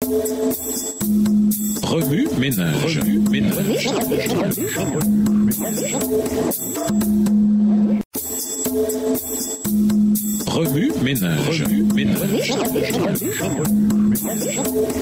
Remue ménage. Remue ménage.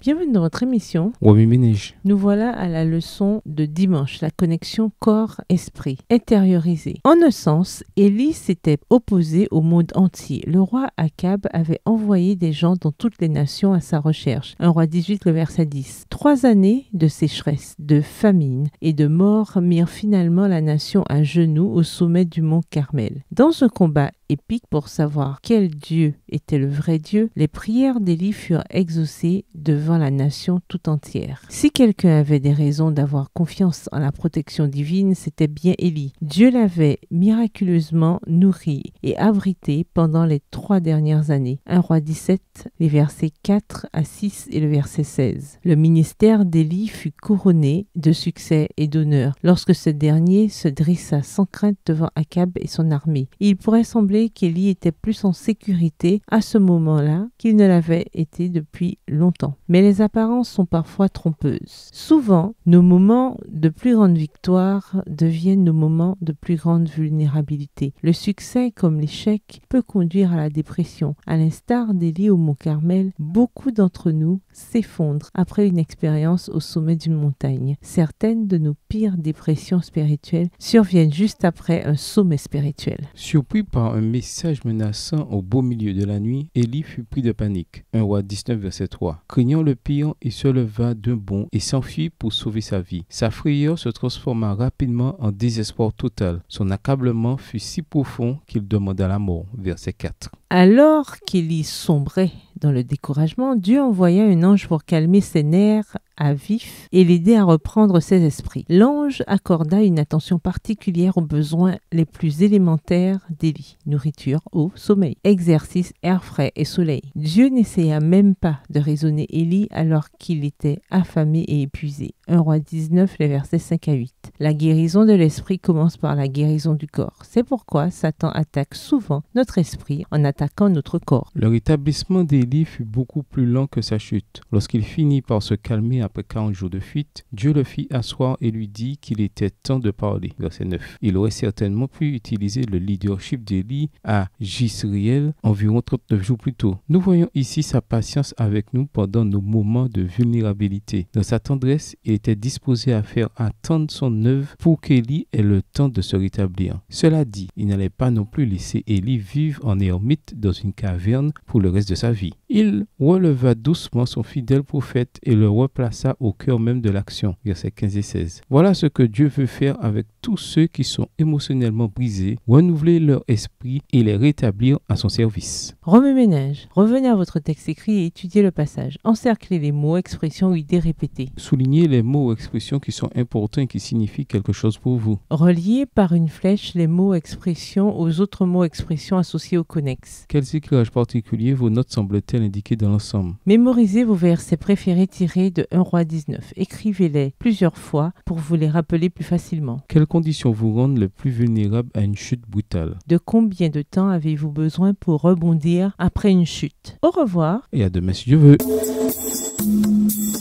Bienvenue dans votre émission. Remue ménage. Nous voilà à la leçon de dimanche, la connexion corps-esprit, intériorisée. En un sens, Élie s'était opposé au monde entier. Le roi Akab avait envoyé des gens dans toutes les nations à sa recherche. 1 Roi 18, le verset 10. 3 années de sécheresse, de famine et de mort mirent finalement la nation à genoux au sommet du mont Carmel. Dans un combat épique pour savoir quel Dieu était le vrai Dieu, les prières d'Élie furent exaucées devant la nation tout entière. Si quelqu'un avait des raisons d'avoir confiance en la protection divine, c'était bien Élie. Dieu l'avait miraculeusement nourri et abrité pendant les 3 dernières années. 1 Roi 17, les versets 4 à 6 et le verset 16. Le ministère d'Élie fut couronné de succès et d'honneur lorsque ce dernier se dressa sans crainte devant Akab et son armée. Il pourrait sembler qu'Élie était plus en sécurité à ce moment-là qu'il ne l'avait été depuis longtemps. Mais les apparences sont parfois trompeuses. Souvent, nos moments de plus grande victoire deviennent nos moments de plus grande vulnérabilité. Le succès, comme l'échec, peut conduire à la dépression. À l'instar d'Élie au mont Carmel, beaucoup d'entre nous s'effondrent après une expérience au sommet d'une montagne. Certaines de nos pires dépressions spirituelles surviennent juste après un sommet spirituel. Surpris par un message menaçant au beau milieu de la nuit, Élie fut pris de panique. 1 Roi 19, verset 3. Craignant le pire, il se leva d'un bond et s'enfuit pour sauver sa vie. Sa frayeur se transforma rapidement en désespoir total. Son accablement fut si profond qu'il demanda la mort. Verset 4. Alors qu'Élie sombrait dans le découragement, Dieu envoya un ange pour calmer ses nerfs à vif et l'aider à reprendre ses esprits. L'ange accorda une attention particulière aux besoins les plus élémentaires d'Élie: nourriture, eau, sommeil, exercice, air frais et soleil. Dieu n'essaya même pas de raisonner Élie alors qu'il était affamé et épuisé. 1 Roi 19, les versets 5 à 8. La guérison de l'esprit commence par la guérison du corps. C'est pourquoi Satan attaque souvent notre esprit en attaquant notre corps. Le rétablissement d'Élie fut beaucoup plus lent que sa chute. Lorsqu'il finit par se calmer après 40 jours de fuite, Dieu le fit asseoir et lui dit qu'il était temps de parler. Verset 9. Il aurait certainement pu utiliser le leadership d'Élie à Jisraël environ 39 jours plus tôt. Nous voyons ici sa patience avec nous pendant nos moments de vulnérabilité. Dans sa tendresse, il était disposé à faire attendre son œuvre pour qu'Élie ait le temps de se rétablir. Cela dit, il n'allait pas non plus laisser Élie vivre en ermite dans une caverne pour le reste de sa vie. Il releva doucement son fidèle prophète et le replaça au cœur même de l'action. Versets 15 et 16. Voilà ce que Dieu veut faire avec tous ceux qui sont émotionnellement brisés, renouveler leur esprit et les rétablir à son service. Remue ménage. Revenez à votre texte écrit et étudiez le passage. Encerclez les mots, expressions ou idées répétées. Soulignez les mots ou expressions qui sont importants et qui signifient quelque chose pour vous. Reliez par une flèche les mots expressions aux autres mots expressions associés au connexe. Quels éclairages particuliers vos notes semblent-elles indiquer dans l'ensemble? Mémorisez vos versets préférés tirés de 1 Roi 19. Écrivez-les plusieurs fois pour vous les rappeler plus facilement. Quelles conditions vous rendent le plus vulnérable à une chute brutale? De combien de temps avez-vous besoin pour rebondir après une chute? Au revoir. Et à demain si Dieu veut.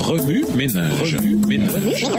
Remue ménage. Remue ménage.